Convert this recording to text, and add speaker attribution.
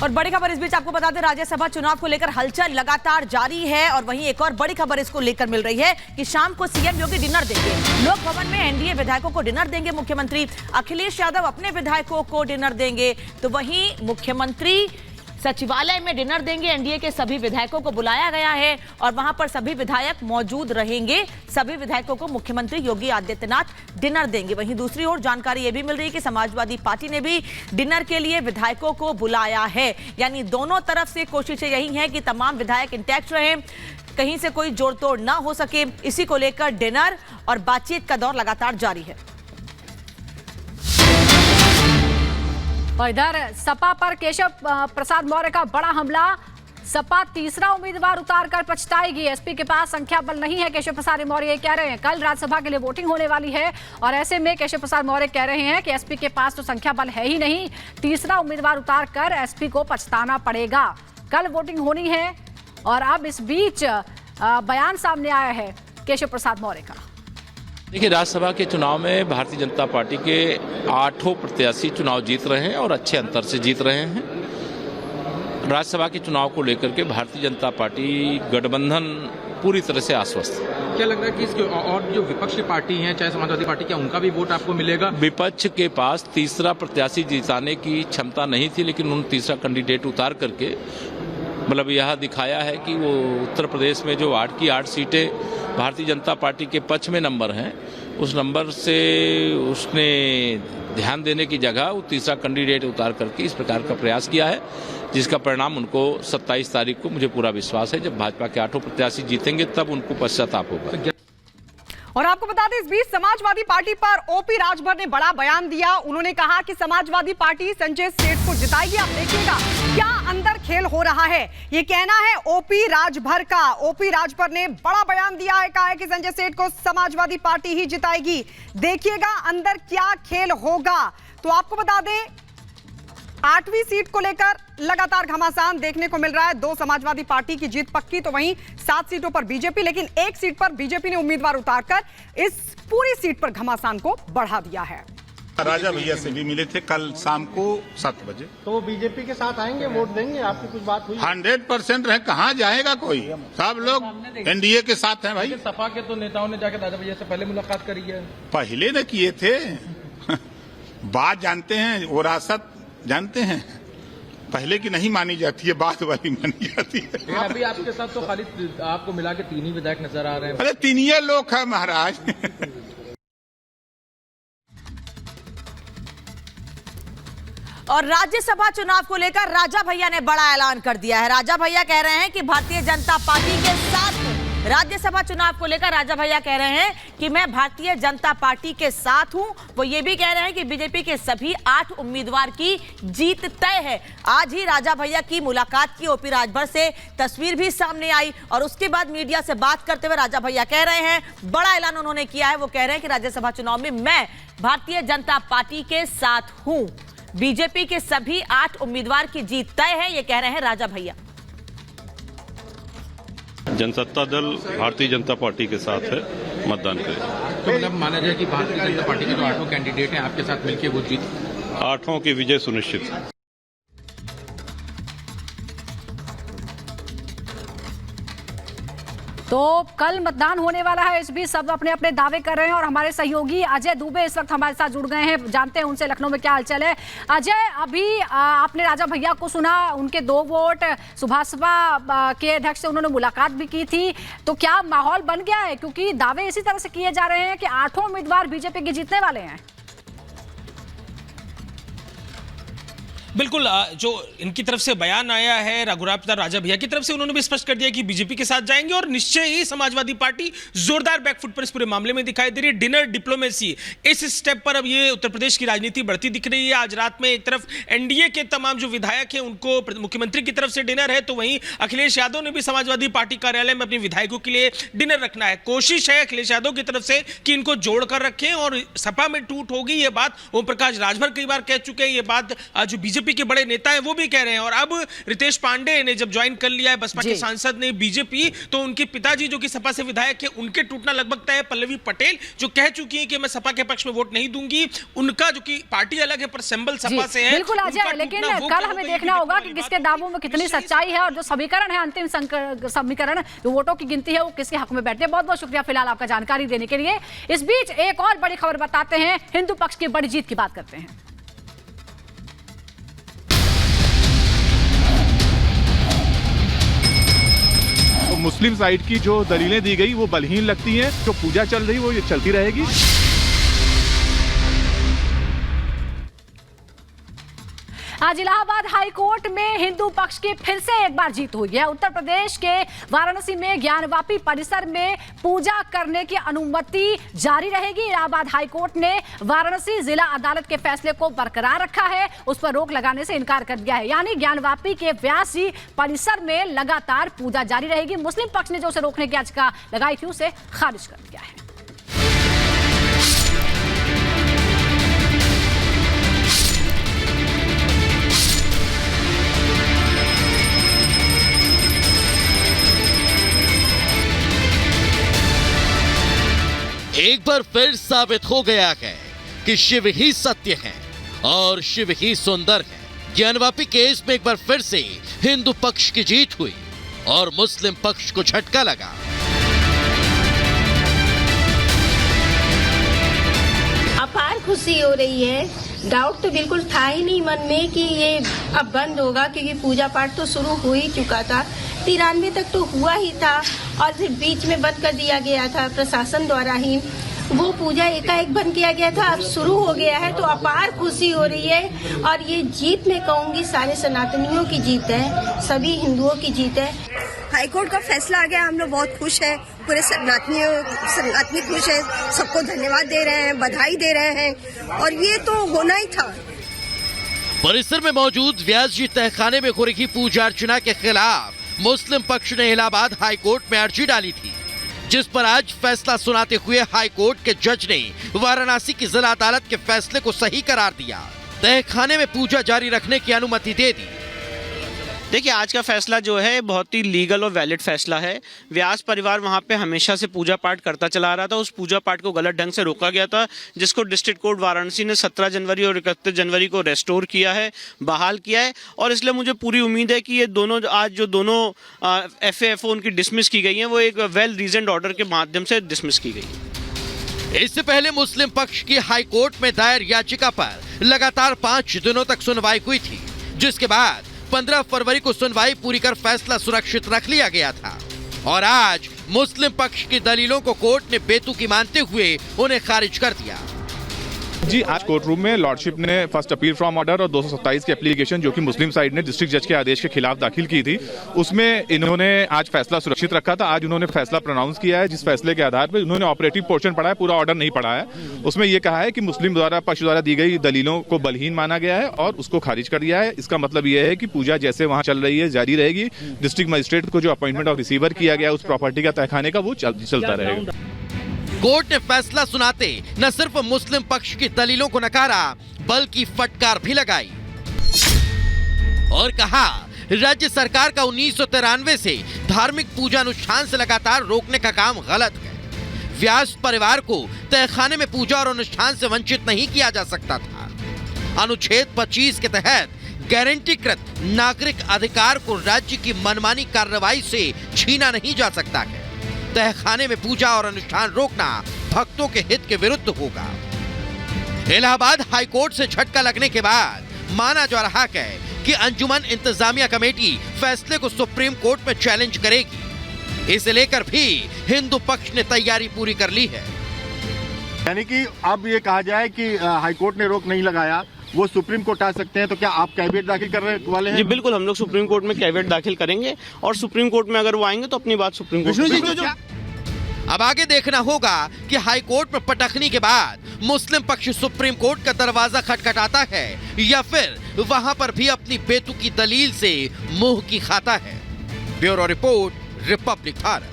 Speaker 1: और बड़ी खबर इस बीच आपको बता दें, राज्यसभा चुनाव को लेकर हलचल लगातार जारी है। और वहीं एक और बड़ी खबर इसको लेकर मिल रही है कि शाम को सीएम योगी डिनर देंगे। लोक भवन में एनडीए विधायकों को डिनर देंगे मुख्यमंत्री। अखिलेश यादव अपने विधायकों को डिनर देंगे, तो वहीं मुख्यमंत्री सचिवालय में डिनर देंगे। एनडीए के सभी विधायकों को बुलाया गया है और वहां पर सभी विधायक मौजूद रहेंगे। सभी विधायकों को मुख्यमंत्री योगी आदित्यनाथ डिनर देंगे। वहीं दूसरी ओर जानकारी यह भी मिल रही है कि समाजवादी पार्टी ने भी डिनर के लिए विधायकों को बुलाया है। यानी दोनों तरफ से कोशिशें यही हैं कि तमाम विधायक इंटैक्ट रहें, कहीं से कोई जोड़ तोड़ ना हो सके। इसी को लेकर डिनर और बातचीत का दौर लगातार जारी है।
Speaker 2: और इधर सपा पर केशव प्रसाद मौर्य का बड़ा हमला। सपा तीसरा उम्मीदवार उतारकर पछताएगी। एसपी के पास संख्या बल नहीं है, केशव प्रसाद मौर्य ये कह रहे हैं। कल राज्यसभा के लिए वोटिंग होने वाली है और ऐसे में केशव प्रसाद मौर्य कह रहे हैं कि एसपी के पास तो संख्या बल है ही नहीं, तीसरा उम्मीदवार उतारकर एसपी को पछताना पड़ेगा। कल वोटिंग होनी है और अब इस बीच बयान सामने आया है केशव प्रसाद मौर्य का।
Speaker 3: देखिए, राज्यसभा के चुनाव में भारतीय जनता पार्टी के 8 प्रत्याशी चुनाव जीत रहे हैं और अच्छे अंतर से जीत रहे हैं। राज्यसभा के चुनाव को लेकर के भारतीय जनता पार्टी गठबंधन पूरी तरह से आश्वस्त है।
Speaker 4: क्या लग रहा है कि इसके और जो विपक्ष की पार्टी हैं, चाहे समाजवादी पार्टी, क्या उनका भी वोट आपको मिलेगा?
Speaker 3: विपक्ष के पास तीसरा प्रत्याशी जिताने की क्षमता नहीं थी, लेकिन उन्होंने तीसरा कैंडिडेट उतार करके मतलब यह दिखाया है कि वो उत्तर प्रदेश में जो 8 की 8 सीटें भारतीय जनता पार्टी के पक्ष में नंबर हैं, उस नंबर से उसने ध्यान देने की जगह वो तीसरा कैंडिडेट उतार करके इस प्रकार का प्रयास किया है, जिसका परिणाम उनको 27 तारीख को मुझे पूरा विश्वास है जब भाजपा के 8 प्रत्याशी जीतेंगे तब उनको पश्चाताप होगा।
Speaker 1: और आपको बता दें, इस बीच समाजवादी पार्टी पर ओपी राजभर ने बड़ा बयान दिया। उन्होंने कहा कि समाजवादी पार्टी संजय सेठ को जिताएगी। आप देखिएगा क्या अंदर खेल हो रहा है, ये कहना है ओपी राजभर का। ओपी राजभर ने बड़ा बयान दिया है, कहा है कि संजय सेठ को समाजवादी पार्टी ही जिताएगी। देखिएगा अंदर क्या खेल होगा। तो आपको बता दें, 8वीं सीट को लेकर लगातार घमासान देखने को मिल रहा है। 2 समाजवादी पार्टी की जीत पक्की, तो वहीं 7 सीटों पर बीजेपी, लेकिन 1 सीट पर बीजेपी ने उम्मीदवार उतारकर इस पूरी सीट पर घमासान को बढ़ा दिया है।
Speaker 5: राजा भैया से भी मिले थे कल शाम को 7 बजे।
Speaker 6: तो वो बीजेपी के साथ आएंगे, वोट देंगे? आपकी कुछ बात हुई?
Speaker 5: 100% रहे, कहाँ जाएगा कोई, सब लोग एनडीए के साथ हैं भाई।
Speaker 4: सपा के तो नेताओं ने जाकर राजा भैया से पहले मुलाकात करी है।
Speaker 5: पहले न किए थे बात जानते हैं, विरासत जानते हैं, पहले की नहीं मानी जाती है, बाद वाली मानी जाती है।
Speaker 4: अभी आपके साथ तो खाली आपको मिला के 3 ही विधायक नजर आ रहे हैं।
Speaker 5: अरे 3 ही लोग हैं महाराज।
Speaker 1: और राज्यसभा चुनाव को लेकर राजा भैया ने बड़ा ऐलान कर दिया है। राजा भैया कह रहे हैं कि भारतीय जनता पार्टी के साथ हूं। राज्यसभा चुनाव को लेकर राजा भैया कह रहे हैं कि मैं भारतीय जनता पार्टी के साथ हूं। वो ये भी कह रहे हैं कि बीजेपी के सभी 8 उम्मीदवार की जीत तय है। आज ही राजा भैया की मुलाकात की ओपी राजभर से तस्वीर भी सामने आई और उसके बाद मीडिया से बात करते हुए राजा भैया कह रहे हैं, बड़ा ऐलान उन्होंने किया है। वो कह रहे हैं कि राज्यसभा चुनाव में मैं भारतीय जनता पार्टी के साथ हूं। बीजेपी के सभी 8 उम्मीदवार की जीत तय है, ये कह रहे हैं राजा भैया।
Speaker 7: जनसत्ता दल भारतीय जनता पार्टी के साथ है, मतदान करें।
Speaker 4: तो मतलब माना जाए कि भारतीय जनता पार्टी के जो 8 कैंडिडेट हैं आपके साथ मिलकर वो जीत
Speaker 7: 8 की विजय सुनिश्चित है।
Speaker 2: तो कल मतदान होने वाला है, इस बीच सब अपने अपने दावे कर रहे हैं और हमारे सहयोगी अजय दुबे इस वक्त हमारे साथ जुड़ गए हैं। जानते हैं उनसे लखनऊ में क्या हालचाल है। अजय, अभी आपने राजा भैया को सुना, उनके 2 वोट, सुभाषपा के अध्यक्ष से उन्होंने मुलाकात भी की थी, तो क्या माहौल बन गया है? क्योंकि दावे इसी तरह से किए जा रहे हैं कि 8 उम्मीदवार बीजेपी के जीतने वाले हैं।
Speaker 8: बिल्कुल, जो इनकी तरफ से बयान आया है रघुराज राजा भैया की तरफ से, उन्होंने भी स्पष्ट कर दिया कि बीजेपी के साथ जाएंगे और निश्चय ही समाजवादी पार्टी जोरदार बैकफुट पर इस पूरे मामले में दिखाई दे रही है। डिनर डिप्लोमेसी, इस स्टेप पर अब ये उत्तर प्रदेश की राजनीति बढ़ती दिख रही है। आज रात में एक तरफ एनडीए के तमाम जो विधायक हैं उनको मुख्यमंत्री की तरफ से डिनर है, तो वहीं अखिलेश यादव ने भी समाजवादी पार्टी कार्यालय में अपने विधायकों के लिए डिनर रखना है। कोशिश है अखिलेश यादव की तरफ से कि इनको जोड़कर रखें और सपा में टूट होगी, ये बात ओम प्रकाश राजभर कई बार कह चुके हैं। ये बात जो बीजेपी बीजेपी के बड़े नेता हैं वो भी कह रहे हैं। और अब रितेश पांडे ने जब ज्वाइन कर लिया है बसपा के सांसद ने बीजेपी, तो उनके पिताजी जो कि सपा से विधायक है, उनके टूटना लगभग तय है। पल्लवी पटेल जो कह चुकी है कि मैं सपा के पक्ष में वोट नहीं दूंगी, उनका जो कि पार्टी अलग है पर सिंबल सपा से है।
Speaker 2: बिल्कुल अजय, लेकिन कल हमें देखना होगा कि किसके दावों में कितनी सच्चाई है और जो समीकरण है, अंतिम समीकरण जो वोटों की गिनती है, वो किसके हक में बैठते हैं। बहुत बहुत शुक्रिया फिलहाल आपका जानकारी देने के लिए। इस बीच एक और बड़ी खबर बताते हैं, हिंदू पक्ष की बड़ी जीत की बात करते हैं।
Speaker 9: मुस्लिम साइड की जो दलीलें दी गई वो बलहीन लगती हैं, जो पूजा चल रही वो ये चलती रहेगी।
Speaker 2: आज इलाहाबाद हाई कोर्ट में हिंदू पक्ष की फिर से एक बार जीत हुई है। उत्तर प्रदेश के वाराणसी में ज्ञानवापी परिसर में पूजा करने की अनुमति जारी रहेगी। इलाहाबाद हाई कोर्ट ने वाराणसी जिला अदालत के फैसले को बरकरार रखा है, उस पर रोक लगाने से इनकार कर दिया है। यानी ज्ञानवापी के व्यासी परिसर में लगातार पूजा जारी रहेगी। मुस्लिम पक्ष ने जो उसे रोकने की याचिका लगाई थी उसे खारिज कर दिया है।
Speaker 10: एक बार फिर साबित हो गया है कि शिव ही सत्य है और शिव ही सुंदर है। ज्ञानवापी केस में एक बार फिर से हिंदू पक्ष की जीत हुई और मुस्लिम पक्ष को झटका लगा।
Speaker 11: अपार खुशी हो रही है। डाउट तो बिल्कुल था ही नहीं मन में कि ये अब बंद होगा, क्योंकि पूजा पाठ तो शुरू हो ही चुका था। 93 तक तो हुआ ही था और फिर बीच में बंद कर दिया गया था प्रशासन द्वारा ही। वो पूजा एकाएक बंद किया गया था, अब शुरू हो गया है, तो अपार खुशी हो रही है। और ये जीत मैं कहूँगी सारे सनातनियों की जीत है, सभी हिंदुओं की जीत है।
Speaker 12: हाईकोर्ट का फैसला आ गया, हम लोग बहुत खुश हैं, पूरे सनातनी खुश है, सबको धन्यवाद दे रहे हैं, बधाई दे रहे हैं, और ये तो होना ही था।
Speaker 10: परिसर में मौजूद व्यास जी तहखाने में हो रही पूजा अर्चना के खिलाफ मुस्लिम पक्ष ने इलाहाबाद हाई कोर्ट में अर्जी डाली थी, जिस पर आज फैसला सुनाते हुए हाई कोर्ट के जज ने वाराणसी की जिला अदालत के फैसले को सही करार दिया, तहखाने में पूजा जारी रखने की अनुमति दे दी।
Speaker 13: देखिए, आज का फैसला जो है बहुत ही लीगल और वैलिड फैसला है। व्यास परिवार वहाँ पे हमेशा से पूजा पाठ करता चला रहा था। उस पूजा पाठ को गलत ढंग से रोका गया था, जिसको डिस्ट्रिक्ट कोर्ट वाराणसी ने 17 जनवरी और 31 जनवरी को रेस्टोर किया है, बहाल किया है। और इसलिए मुझे पूरी उम्मीद है कि ये दोनों आज जो दोनों FAFO उनकी डिसमिस की गई हैं, वो एक वेल रीजन्ड ऑर्डर के माध्यम से डिसमिस की गई।
Speaker 10: इससे पहले मुस्लिम पक्ष की हाई कोर्ट में दायर याचिका पर लगातार 5 दिनों तक सुनवाई हुई थी, जिसके बाद 15 फरवरी को सुनवाई पूरी कर फैसला सुरक्षित रख लिया गया था। और आज मुस्लिम पक्ष की दलीलों को कोर्ट ने बेतुकी मानते हुए उन्हें खारिज कर दिया।
Speaker 9: जी, आज कोर्ट रूम में लॉर्डशिप ने फर्स्ट अपील फ्रॉम ऑर्डर और 227 की एप्लीकेशन जो कि मुस्लिम साइड ने डिस्ट्रिक्ट जज के आदेश के खिलाफ दाखिल की थी, उसमें इन्होंने आज फैसला सुरक्षित रखा था। आज उन्होंने फैसला प्रोनाउंस किया है, जिस फैसले के आधार पर उन्होंने ऑपरेटिव पोर्शन पढ़ा है, पूरा ऑर्डर नहीं पढ़ा है। उसमें यह कहा है कि मुस्लिम पक्ष द्वारा दी गई दलीलों को बलहीन माना गया है और उसको खारिज कर दिया है। इसका मतलब यह है कि पूजा जैसे वहां चल रही है जारी रहेगी। डिस्ट्रिक्ट मजिस्ट्रेट को जो अपॉइंटमेंट ऑफ रिसीवर किया गया उस प्रॉपर्टी का तहखाने का, वो चलता रहेगा।
Speaker 10: कोर्ट ने फैसला सुनाते न सिर्फ मुस्लिम पक्ष की दलीलों को नकारा, बल्कि फटकार भी लगाई और कहा राज्य सरकार का 1993 से धार्मिक पूजा अनुष्ठान से लगातार रोकने का काम गलत है। व्यास परिवार को तहखाने में पूजा और अनुष्ठान से वंचित नहीं किया जा सकता था। अनुच्छेद 25 के तहत गारंटीकृत नागरिक अधिकार को राज्य की मनमानी कार्रवाई से छीना नहीं जा सकता है। तहखाने में पूजा और अनुष्ठान रोकना भक्तों के हित के विरुद्ध होगा। इलाहाबाद हाई कोर्ट से झटका लगने के बाद माना जा रहा है कि अंजुमन इंतजामिया कमेटी फैसले को सुप्रीम कोर्ट में चैलेंज करेगी। इसे लेकर भी हिंदू पक्ष ने तैयारी पूरी कर ली है।
Speaker 6: यानी कि अब ये कहा जाए कि हाई कोर्ट ने रोक नहीं लगाया, वो सुप्रीम कोर्ट आ सकते हैं, तो क्या आप कैविएट दाखिल करने वाले हैं?
Speaker 13: जी बिल्कुल, हम लोग सुप्रीम कोर्ट में कैविएट दाखिल करेंगे और सुप्रीम कोर्ट में अगर वो आएंगे तो अपनी बात सुप्रीम कोर्ट में।
Speaker 10: अब आगे देखना होगा कि हाई कोर्ट में पटखनी के बाद मुस्लिम पक्ष सुप्रीम कोर्ट का दरवाजा खटखटाता है या फिर वहां पर भी अपनी बेतुकी दलील से मुंह की खाता है। Bureau report, Republic Bharat.